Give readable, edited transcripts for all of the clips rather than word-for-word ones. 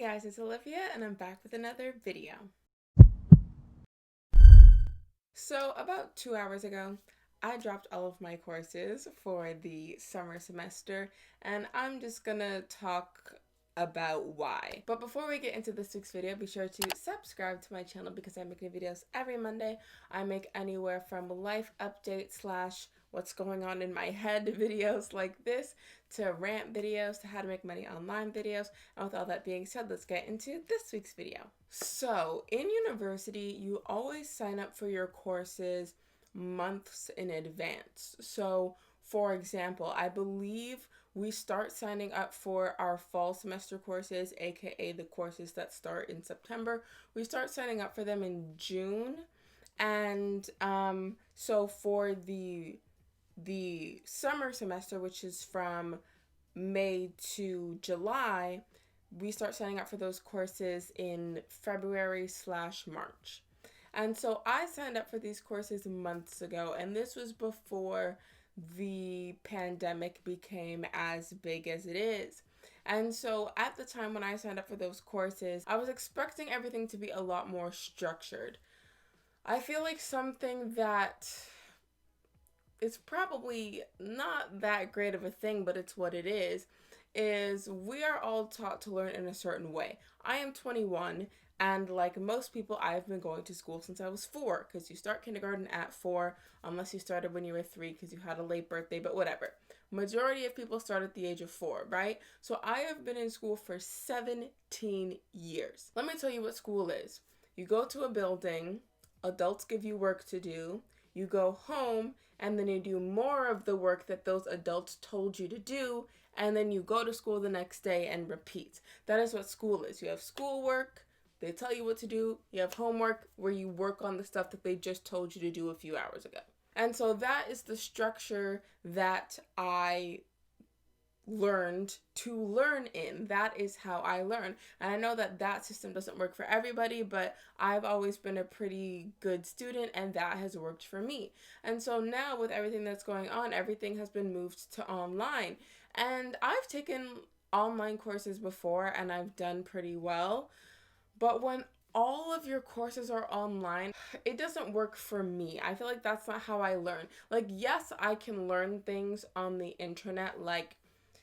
guys, it's Olivia and I'm back with another video. So about 2 hours ago, I dropped all of my courses for the summer semester and I'm just gonna talk about why. But before we get into this week's video, be sure to subscribe to my channel because I make new videos every Monday. I make anywhere from life updates slash what's going on in my head videos like this to rant videos to how to make money online videos. And with all that being said, let's get into this week's video. So in university, you always sign up for your courses months in advance. So for example, I believe we start signing up for our fall semester courses, aka the courses that start in September. We start signing up for them in June. And so for the summer semester, which is from May to July, we start signing up for those courses in February/March. And so I signed up for these courses months ago, and this was before the pandemic became as big as it is. And so at the time when I signed up for those courses, I was expecting everything to be a lot more structured. I feel like something that it's probably not that great of a thing, but it's what it is we are all taught to learn in a certain way. I am 21, and like most people, I've been going to school since I was 4, because you start kindergarten at 4, unless you started when you were 3 because you had a late birthday, but whatever. Majority of people start at the age of 4, right? So I have been in school for 17 years. Let me tell you what school is. You go to a building, adults give you work to do, you go home, and then you do more of the work that those adults told you to do, and then you go to school the next day and repeat. That is what school is. You have schoolwork, they tell you what to do. You have homework where you work on the stuff that they just told you to do a few hours ago. And so that is the structure that I learned to learn in. That is how I learn. And I know that that system doesn't work for everybody, but I've always been a pretty good student and that has worked for me. And so now with everything that's going on, everything has been moved to online. And I've taken online courses before and I've done pretty well. But when all of your courses are online, it doesn't work for me. I feel like that's not how I learn. Like, yes, I can learn things on the internet, like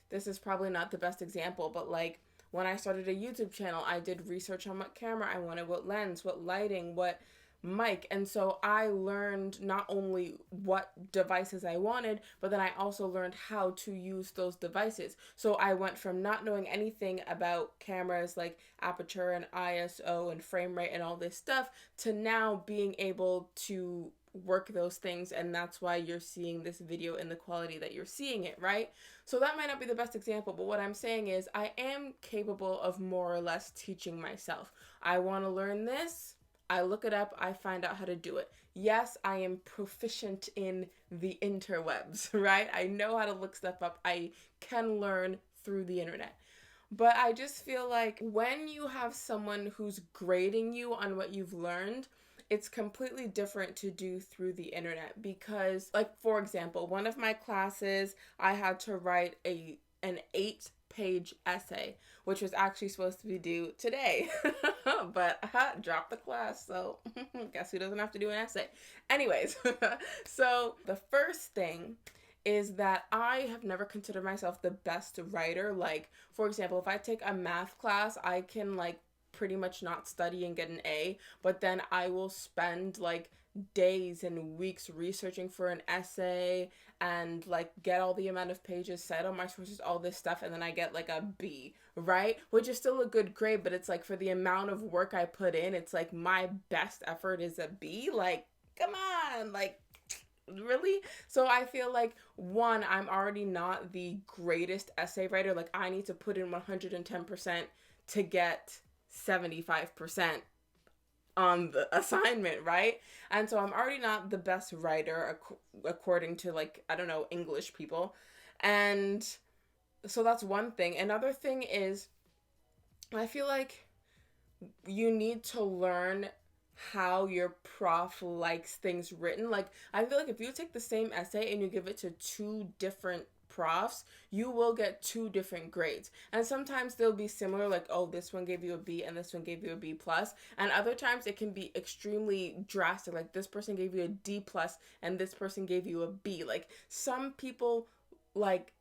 this is probably not the best example, but like when I started a YouTube channel, I did research on what camera I wanted, what lens, what lighting, what mic. And so I learned not only what devices I wanted, but then I also learned how to use those devices. So I went from not knowing anything about cameras like aperture and ISO and frame rate and all this stuff to now being able to work those things, and that's why you're seeing this video in the quality that you're seeing it, right? So that might not be the best example, but what I'm saying is I am capable of more or less teaching myself. I want to learn this, I look it up, I find out how to do it. Yes, I am proficient in the interwebs, right? I know how to look stuff up. I can learn through the internet. But I just feel like when you have someone who's grading you on what you've learned, it's completely different to do through the internet because, like, for example, one of my classes, I had to write an 8-page essay, which was actually supposed to be due today, but I dropped the class, so guess who doesn't have to do an essay? Anyways, so the first thing is that I have never considered myself the best writer. Like, for example, if I take a math class, I can like pretty much not study and get an A, but then I will spend like days and weeks researching for an essay and like get all the amount of pages, set on my sources, all this stuff, and then I get like a B, right? Which is still a good grade, but it's like for the amount of work I put in, it's like my best effort is a B. Like, come on, like, really? So I feel like, one, I'm already not the greatest essay writer. Like, I need to put in 110% to get 75% on the assignment, right? And so I'm already not the best writer according to, like, I don't know, English people. And so that's one thing. Another thing is I feel like you need to learn how your prof likes things written. Like, I feel like if you take the same essay and you give it to two different profs, you will get two different grades. And sometimes they'll be similar, like, oh, this one gave you a B and this one gave you a B plus. And other times it can be extremely drastic, like this person gave you a D plus and this person gave you a B. Like some people, like,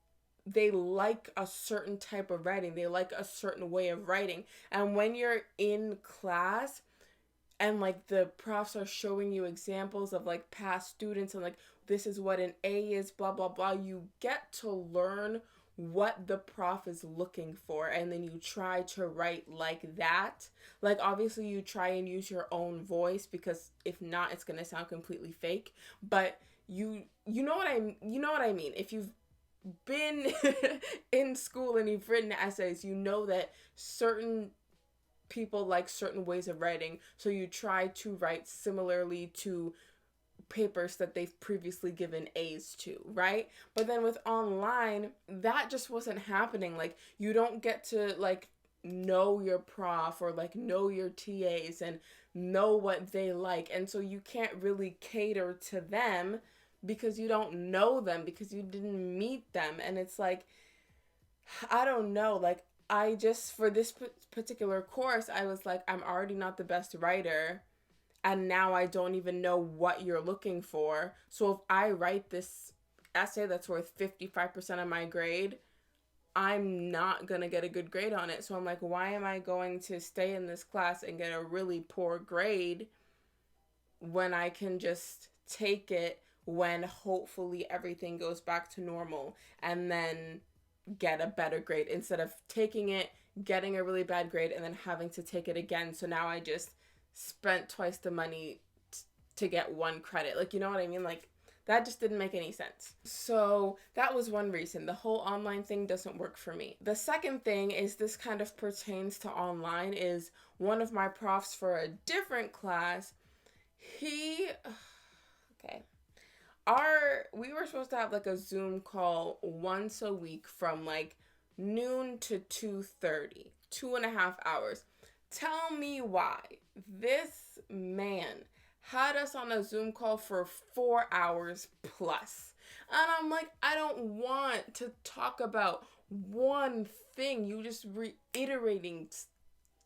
they like a certain type of writing, they like a certain way of writing. And when you're in class and like the profs are showing you examples of like past students and like this is what an A is, blah blah blah, you get to learn what the prof is looking for, and then you try to write like that. Like obviously you try and use your own voice, because if not it's going to sound completely fake. But you know what I mean. If you've been in school and you've written essays, you know that certain people like certain ways of writing, so you try to write similarly to papers that they've previously given A's to, right? But then with online, that just wasn't happening. Like you don't get to like know your prof or like know your TAs and know what they like, and so you can't really cater to them because you don't know them, because you didn't meet them. And it's like, I don't know, like I just, for this particular course, I was like, I'm already not the best writer, and now I don't even know what you're looking for. So if I write this essay that's worth 55% of my grade, I'm not going to get a good grade on it. So I'm like, why am I going to stay in this class and get a really poor grade when I can just take it when hopefully everything goes back to normal and then get a better grade, instead of taking it, getting a really bad grade, and then having to take it again. So now I just spent twice the money to get one credit. Like, you know what I mean? Like, that just didn't make any sense. So that was one reason. The whole online thing doesn't work for me. The second thing is, this kind of pertains to online, is one of my profs for a different class, okay. We were supposed to have like a Zoom call once a week from like noon to 2:30, 2.5 hours. Tell me why this man had us on a Zoom call for 4 hours plus. And I'm like, I don't want to talk about one thing. You just reiterating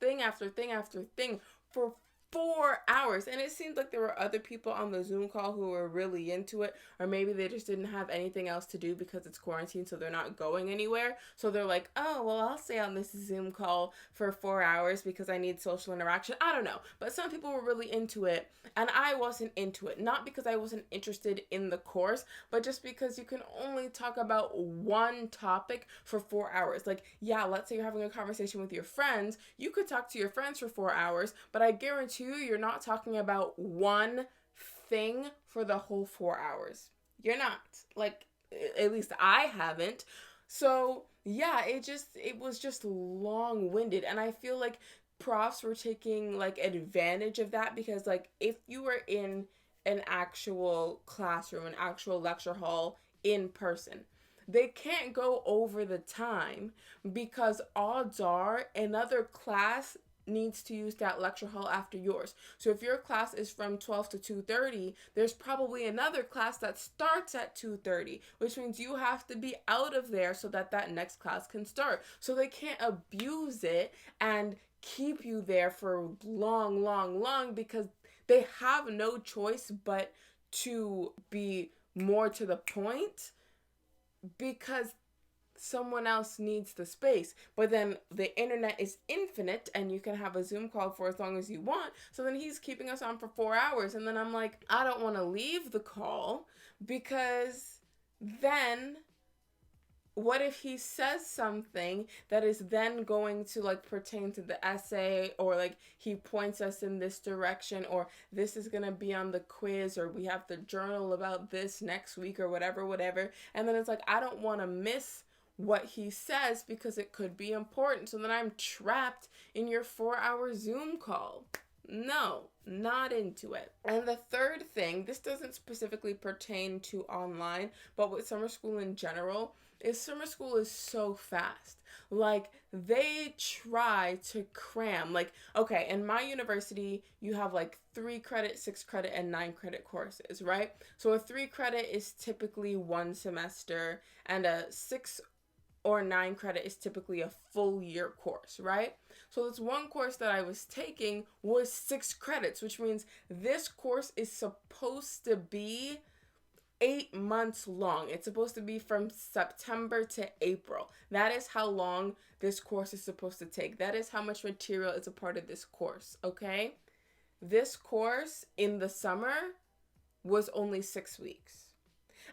thing after thing after thing for 4 hours. And it seemed like there were other people on the Zoom call who were really into it, or maybe they just didn't have anything else to do because it's quarantine, so they're not going anywhere. So they're like, oh, well, I'll stay on this Zoom call for 4 hours because I need social interaction. I don't know. But some people were really into it, and I wasn't into it. Not because I wasn't interested in the course, but just because you can only talk about one topic for 4 hours. Like, yeah, let's say you're having a conversation with your friends. You could talk to your friends for 4 hours, but I guarantee you're not talking about one thing for the whole 4 hours. You're not. Like, at least I haven't. So yeah, it was just long-winded, and I feel like profs were taking like advantage of that, because like if you were in an actual classroom, an actual lecture hall in person, they can't go over the time, because odds are another class needs to use that lecture hall after yours. So if your class is from 12 to 2:30, there's probably another class that starts at 2:30, which means you have to be out of there so that that next class can start. So they can't abuse it and keep you there for long, because they have no choice but to be more to the point, because someone else needs the space. But then the internet is infinite and you can have a Zoom call for as long as you want. So then he's keeping us on for 4 hours. And then I'm like, I don't want to leave the call, because then what if he says something that is then going to like pertain to the essay, or like he points us in this direction, or this is going to be on the quiz, or we have the journal about this next week, or whatever. And then it's like, I don't want to miss what he says because it could be important. So then I'm trapped in your 4-hour Zoom call. No, not into it. And the third thing, this doesn't specifically pertain to online, but with summer school in general, is summer school is so fast. Like, they try to cram. Like, okay, in my university, you have like 3 credit, 6 credit, and 9 credit courses, right? So a 3 credit is typically one semester, and a 6 or 9 credit is typically a full year course, right? So this one course that I was taking was 6 credits, which means this course is supposed to be 8 months long. It's supposed to be from September to April. That is how long this course is supposed to take. That is how much material is a part of this course, okay? This course in the summer was only 6 weeks.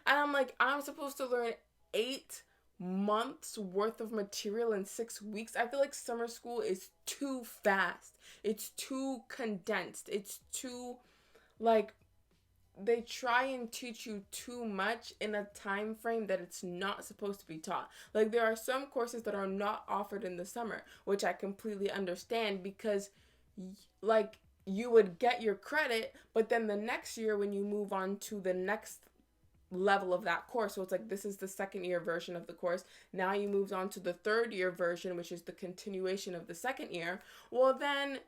And I'm like, I'm supposed to learn 8 months worth of material in 6 weeks. I feel like summer school is too fast. It's too condensed. It's too, like, they try and teach you too much in a time frame that it's not supposed to be taught. Like, there are some courses that are not offered in the summer, which I completely understand, because like, you would get your credit, but then the next year when you move on to the next level of that course, so it's like, this is the second year version of the course, now you moved on to the third year version, which is the continuation of the second year. Well, then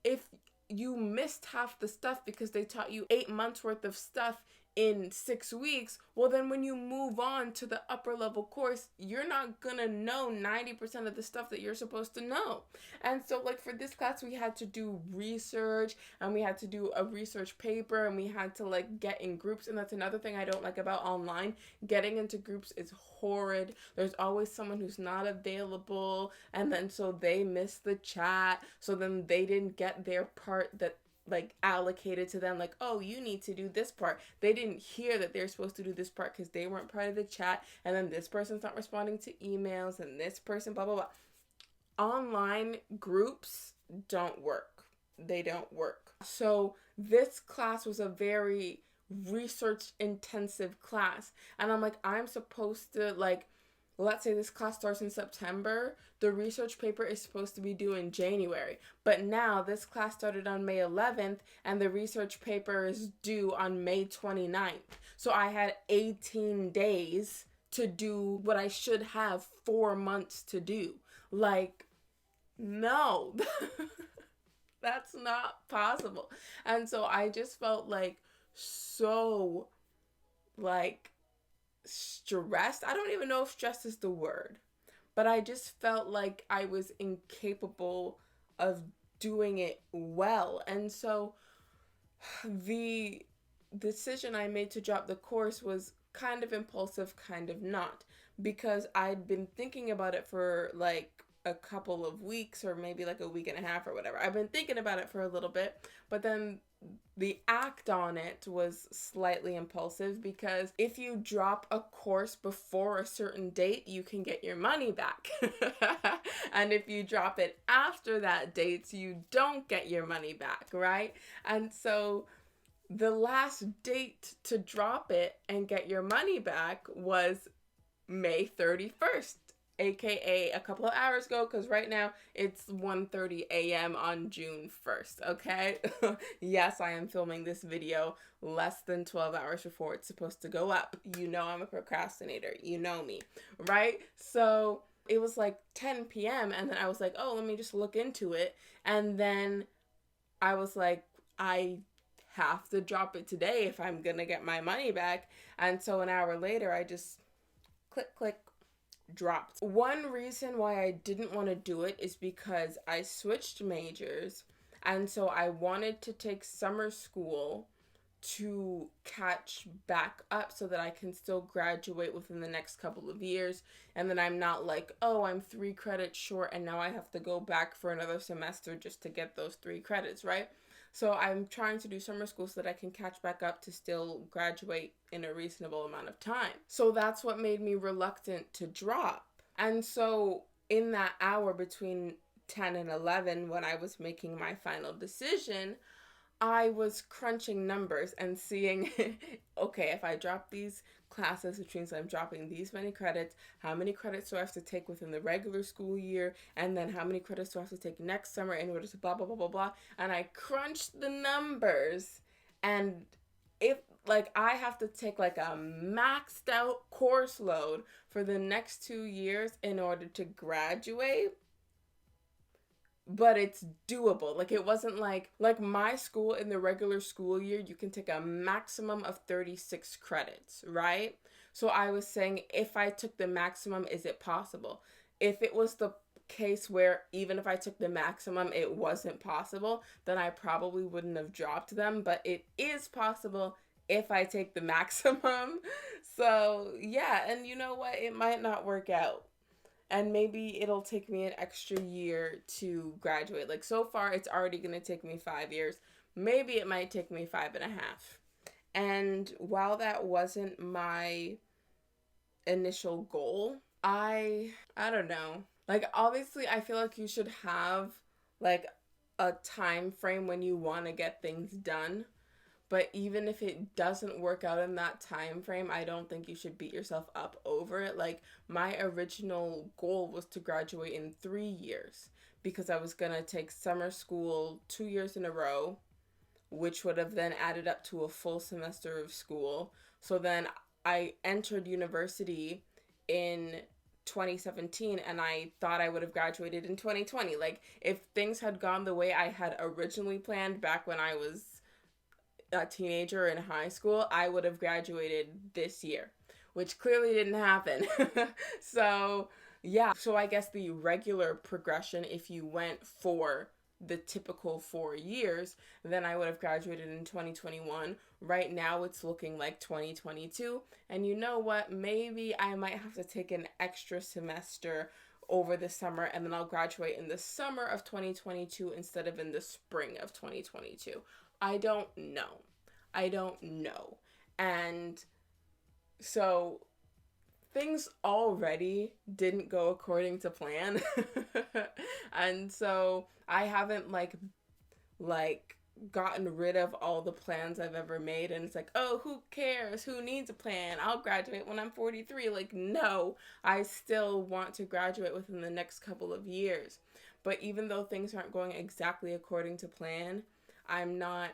if you missed half the stuff because they taught you 8 months worth of stuff in 6 weeks, well, then when you move on to the upper level course, you're not gonna know 90% of the stuff that you're supposed to know. And so, like, for this class, we had to do research, and we had to do a research paper, and we had to, like, get in groups. And that's another thing I don't like about online. Getting into groups is horrid. There's always someone who's not available, and then so they miss the chat, so then they didn't get their part that, like, allocated to them. Like, oh, you need to do this part. They didn't hear that they're supposed to do this part because they weren't part of the chat, and then this person's not responding to emails, and this person, blah blah blah. Online groups don't work. They don't work. So this class was a very research intensive class, and I'm like, I'm supposed to, like, let's say this class starts in September, the research paper is supposed to be due in January. But now this class started on May 11th, and the research paper is due on May 29th. So I had 18 days to do what I should have 4 months to do. Like, no, that's not possible. And so I just felt like so, like, stressed. I don't even know if stress is the word, but I just felt like I was incapable of doing it well. And so the decision I made to drop the course was kind of impulsive, kind of not, because I'd been thinking about it for like a couple of weeks, or maybe like a week and a half or whatever. I've been thinking about it for a little bit, but then the act on it was slightly impulsive, because if you drop a course before a certain date, you can get your money back. And if you drop it after that date, you don't get your money back, right? And so the last date to drop it and get your money back was May 31st. AKA a couple of hours ago, because right now it's 1:30 a.m. on June 1st, okay? Yes, I am filming this video less than 12 hours before it's supposed to go up. You know I'm a procrastinator. You know me, right? So it was like 10 p.m. and then I was like, oh, let me just look into it. And then I was like, I have to drop it today if I'm gonna get my money back. And so an hour later, I just click, dropped. One reason why I didn't want to do it is because I switched majors, and so I wanted to take summer school to catch back up so that I can still graduate within the next couple of years, and then I'm not like, oh, I'm 3 credits short and now I have to go back for another semester just to get those 3 credits, right? So I'm trying to do summer school so that I can catch back up to still graduate in a reasonable amount of time. So that's what made me reluctant to drop. And so in that hour between 10 and 11, when I was making my final decision, I was crunching numbers and seeing, okay, if I drop these classes, which means I'm dropping these many credits, how many credits do I have to take within the regular school year, and then how many credits do I have to take next summer in order to blah, blah, blah, blah, blah. And I crunched the numbers, and if like I have to take like a maxed out course load for the next 2 years in order to graduate, but it's doable. Like it wasn't like my school in the regular school year, you can take a maximum of 36 credits, right? So I was saying, if I took the maximum, is it possible? If it was the case where even if I took the maximum it wasn't possible, then I probably wouldn't have dropped them, but it is possible if I take the maximum. So yeah, and you know what, it might not work out, and maybe it'll take me an extra year to graduate. Like so far, it's already going to take me 5 years. Maybe it might take me 5.5. And while that wasn't my initial goal, I don't know. Like obviously, I feel like you should have like a time frame when you want to get things done. But even if it doesn't work out in that time frame, I don't think you should beat yourself up over it. Like my original goal was to graduate in 3 years because I was going to take summer school 2 years in a row, which would have then added up to a full semester of school. So then I entered university in 2017 and I thought I would have graduated in 2020. Like if things had gone the way I had originally planned back when I was a teenager in high school, I would have graduated this year, which clearly didn't happen. So, yeah. So, I guess the regular progression, if you went for the typical 4 years, then I would have graduated in 2021. Right now, it's looking like 2022. And you know what? Maybe I might have to take an extra semester over the summer, and then I'll graduate in the summer of 2022 instead of in the spring of 2022. I don't know. I don't know. And so things already didn't go according to plan. And so I haven't like gotten rid of all the plans I've ever made, and it's like, oh, who cares, who needs a plan, I'll graduate when I'm 43. Like no, I still want to graduate within the next couple of years. But even though things aren't going exactly according to plan, I'm not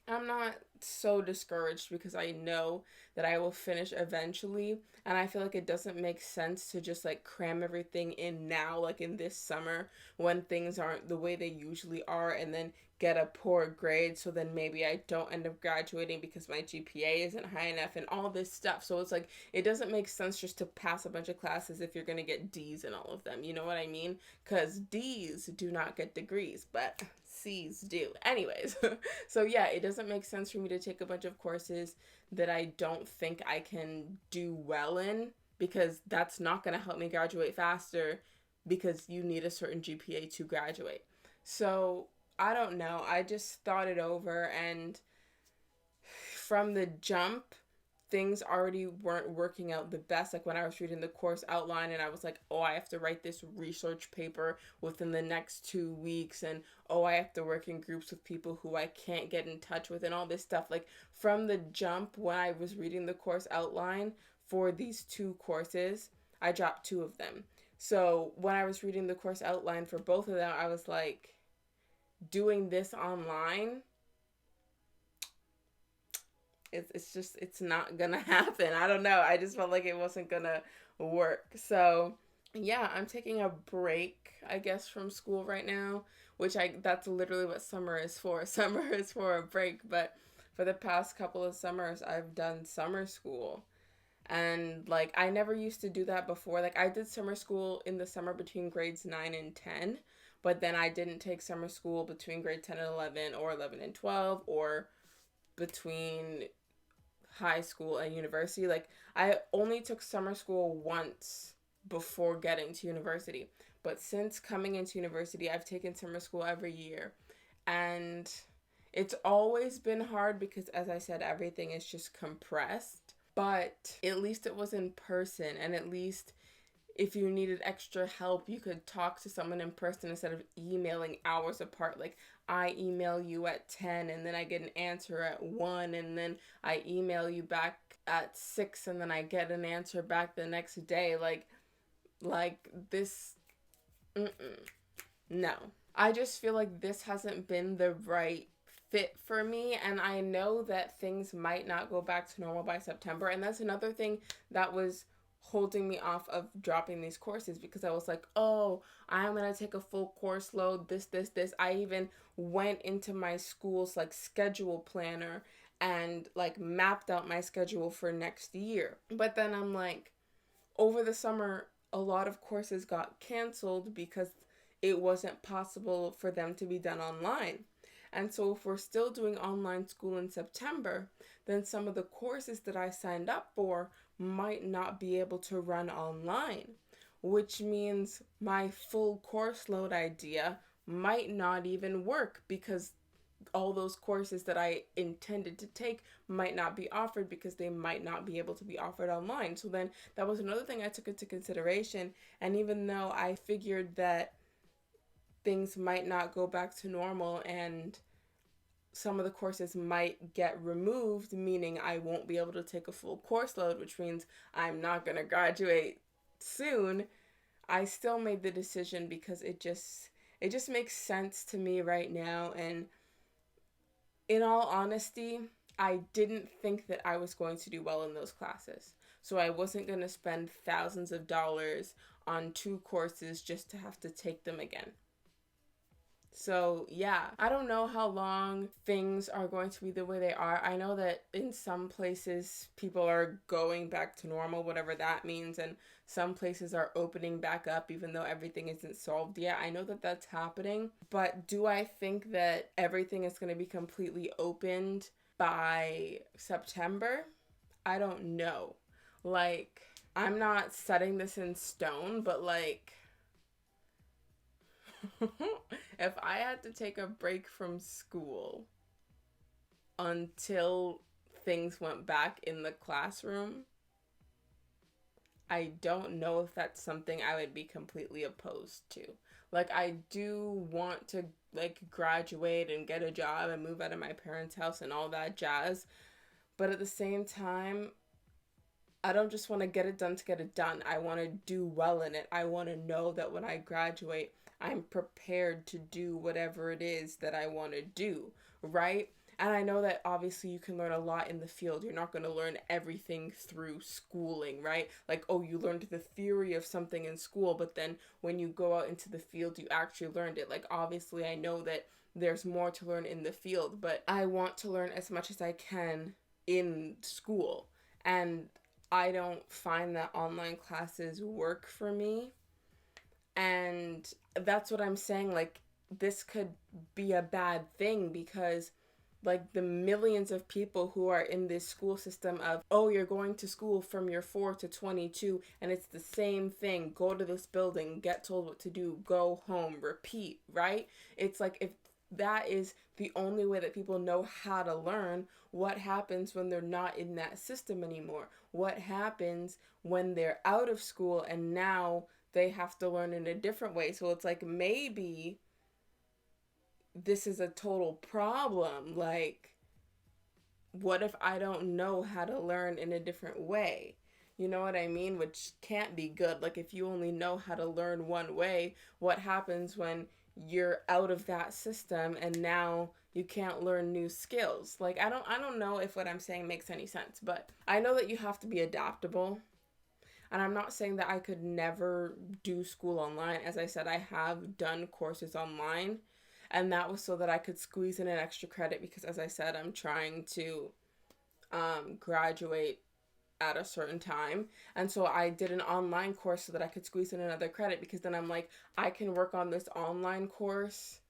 I'm not so discouraged because I know that I will finish eventually, and I feel like it doesn't make sense to just like cram everything in now, like in this summer when things aren't the way they usually are, and then get a poor grade, so then maybe I don't end up graduating because my GPA isn't high enough and all this stuff. So it's like it doesn't make sense just to pass a bunch of classes if you're going to get D's in all of them. You know what I mean? Cuz D's do not get degrees, but C's do. Anyways, so yeah, it doesn't make sense for me to take a bunch of courses that I don't think I can do well in, because that's not going to help me graduate faster, because you need a certain GPA to graduate. So I don't know. I just thought it over, and from the jump, things already weren't working out the best. Like when I was reading the course outline and I was like, oh, I have to write this research paper within the next 2 weeks, and oh, I have to work in groups with people who I can't get in touch with, and all this stuff. Like from the jump, when I was reading the course outline for these two courses, I dropped two of them. So when I was reading the course outline for both of them, I was like, doing this online, it's not gonna happen. I don't know. I just felt like it wasn't gonna work. So yeah, I'm taking a break, I guess, from school right now, which that's literally what summer is for. Summer is for a break, but for the past couple of summers I've done summer school. And like I never used to do that before. Like I did summer school in the summer between grades 9 and 10, but then I didn't take summer school between grade 10 and 11, or 11 and 12, or between high school and university. Like I only took summer school once before getting to university. But since coming into university, I've taken summer school every year. And it's always been hard because, as I said, everything is just compressed. But at least it was in person, and at least if you needed extra help, you could talk to someone in person instead of emailing hours apart. Like I email you at 10 and then I get an answer at 1, and then I email you back at 6 and then I get an answer back the next day. Like this, no. I just feel like this hasn't been the right fit for me, and I know that things might not go back to normal by September. And that's another thing that was holding me off of dropping these courses, because I was like, oh, I'm gonna take a full course load, this. I even went into my school's like schedule planner and like mapped out my schedule for next year. But then I'm like, over the summer, a lot of courses got canceled because it wasn't possible for them to be done online. And so, if we're still doing online school in September, then some of the courses that I signed up for might not be able to run online, which means my full course load idea might not even work, because all those courses that I intended to take might not be offered because they might not be able to be offered online. So then that was another thing I took into consideration. And even though I figured that things might not go back to normal and some of the courses might get removed, meaning I won't be able to take a full course load, which means I'm not going to graduate soon, I still made the decision because it just makes sense to me right now. And in all honesty, I didn't think that I was going to do well in those classes. So I wasn't going to spend thousands of dollars on 2 courses just to have to take them again. So, yeah, I don't know how long things are going to be the way they are. I know that in some places people are going back to normal, whatever that means, and some places are opening back up even though everything isn't solved yet. I know that that's happening, but do I think that everything is going to be completely opened by September? I don't know. Like, I'm not setting this in stone, but like, if I had to take a break from school until things went back in the classroom, I don't know if that's something I would be completely opposed to. Like, I do want to like graduate and get a job and move out of my parents' house and all that jazz, but at the same time, I don't just want to get it done to get it done. I want to do well in it. I want to know that when I graduate, I'm prepared to do whatever it is that I want to do, right? And I know that obviously you can learn a lot in the field. You're not going to learn everything through schooling, right? Like, oh, you learned the theory of something in school, but then when you go out into the field, you actually learned it. Like, obviously, I know that there's more to learn in the field, but I want to learn as much as I can in school. And I don't find that online classes work for me. And that's what I'm saying. Like, this could be a bad thing because, like, the millions of people who are in this school system of, oh, you're going to school from your 4 to 22, and it's the same thing. Go to this building, get told what to do, go home, repeat, right? It's like, if that is the only way that people know how to learn, what happens when they're not in that system anymore? What happens when they're out of school and now they have to learn in a different way? So it's like, maybe this is a total problem. Like, what if I don't know how to learn in a different way? You know what I mean? Which can't be good. Like, if you only know how to learn one way, what happens when you're out of that system and now you can't learn new skills? Like, I don't know if what I'm saying makes any sense, but I know that you have to be adaptable. And I'm not saying that I could never do school online. As I said, I have done courses online, and that was so that I could squeeze in an extra credit because, as I said, I'm trying to graduate at a certain time. And so I did an online course so that I could squeeze in another credit, because then I'm like, I can work on this online course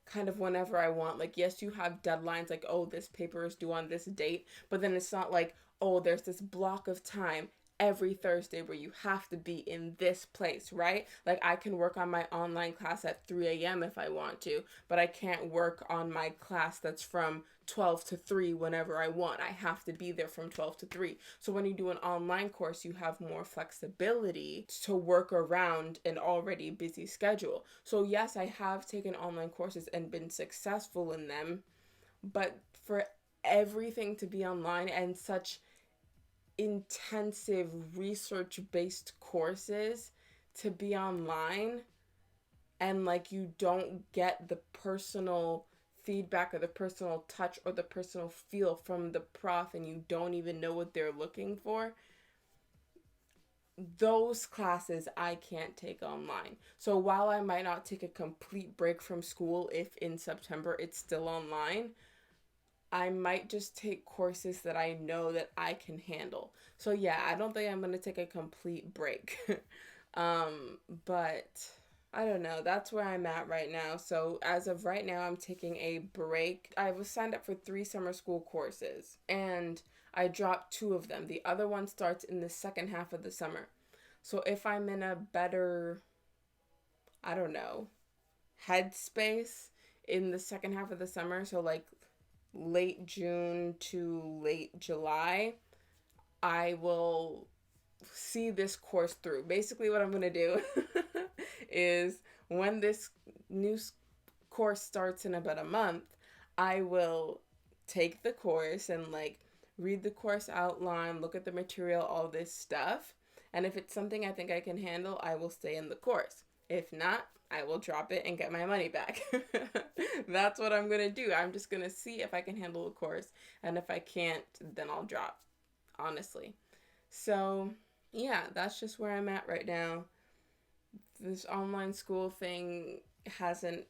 kind of whenever I want. Like, yes, you have deadlines, like, oh, this paper is due on this date, but then it's not like, oh, there's this block of time every Thursday where you have to be in this place, right? Like, I can work on my online class at 3 a.m. if I want to, but I can't work on my class that's from 12 to 3 whenever I want. I have to be there from 12 to 3. So when you do an online course, you have more flexibility to work around an already busy schedule. So yes, I have taken online courses and been successful in them, but for everything to be online and such intensive research-based courses to be online, and like, you don't get the personal feedback or the personal touch or the personal feel from the prof and you don't even know what they're looking for, those classes I can't take online. So while I might not take a complete break from school if in September it's still online, I might just take courses that I know that I can handle. So yeah, I don't think I'm going to take a complete break. But I don't know. That's where I'm at right now. So as of right now, I'm taking a break. I was signed up for 3 summer school courses and I dropped 2 of them. The other one starts in the second half of the summer. So if I'm in a better, I don't know, headspace in the second half of the summer, so like late June to late July, I will see this course through. Basically, what I'm going to do is when this new course starts in about a month, I will take the course and like read the course outline, look at the material, all this stuff. And if it's something I think I can handle, I will stay in the course. If not, I will drop it and get my money back. That's what I'm going to do. I'm just going to see if I can handle the course. And if I can't, then I'll drop, honestly. So, yeah, that's just where I'm at right now. This online school thing hasn't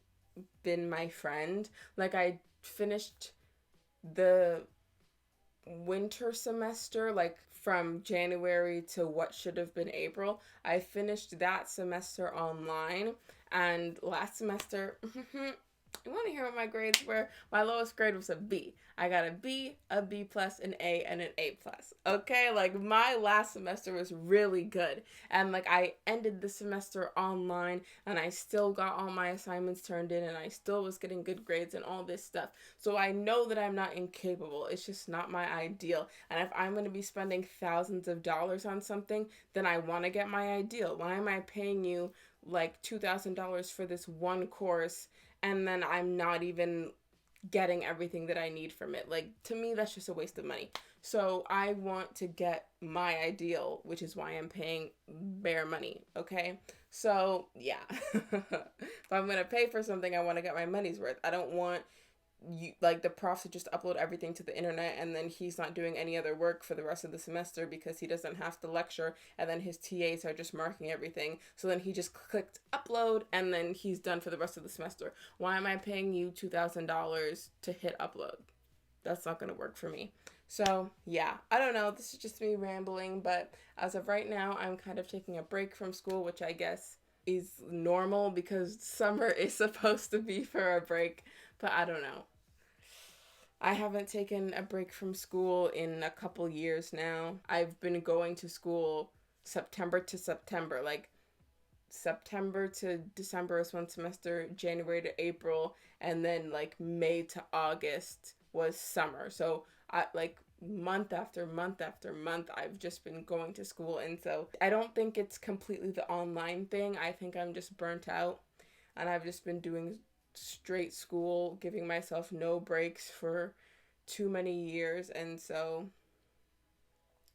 been my friend. Like, I finished the winter semester, like from January to what should have been April. I finished that semester online, and last semester, you want to hear what my grades were? My lowest grade was a B. I got a B, a B plus, an A, and an A plus. Okay, like my last semester was really good. And like I ended the semester online and I still got all my assignments turned in and I still was getting good grades and all this stuff. So I know that I'm not incapable. It's just not my ideal. And if I'm going to be spending thousands of dollars on something, then I want to get my ideal. Why am I paying you like $2,000 for this one course and then I'm not even getting everything that I need from it? Like, to me, that's just a waste of money. So I want to get my ideal, which is why I'm paying bare money, okay? So, yeah. If I'm going to pay for something, I want to get my money's worth. I don't want you like the prof to just upload everything to the internet and then he's not doing any other work for the rest of the semester because he doesn't have to lecture, and then his TAs are just marking everything. So then he just clicked upload and then he's done for the rest of the semester. Why am I paying you $2,000 to hit upload? That's not going to work for me. So yeah, I don't know. This is just me rambling, but as of right now, I'm kind of taking a break from school, which I guess is normal because summer is supposed to be for a break, but I don't know. I haven't taken a break from school in a couple years now. I've been going to school September to September. Like September to December is one semester, January to April, and then like May to August was summer. So I like month after month after month I've just been going to school, and so I don't think it's completely the online thing. I think I'm just burnt out and I've just been doing straight school, giving myself no breaks for too many years. And so,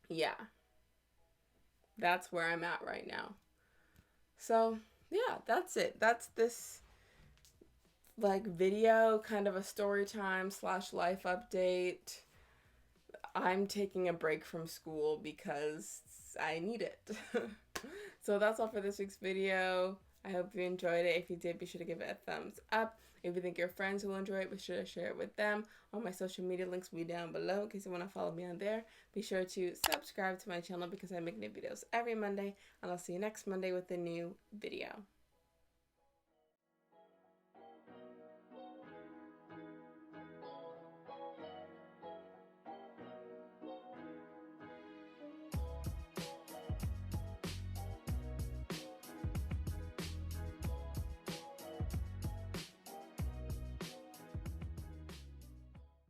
yeah, that's where I'm at right now. So, yeah, that's it. That's this like video, kind of a story time / life update. I'm taking a break from school because I need it. So that's all for this week's video. I hope you enjoyed it. If you did, be sure to give it a thumbs up. If you think your friends will enjoy it, be sure to share it with them. All my social media links will be down below in case you want to follow me on there. Be sure to subscribe to my channel because I make new videos every Monday, and I'll see you next Monday with a new video.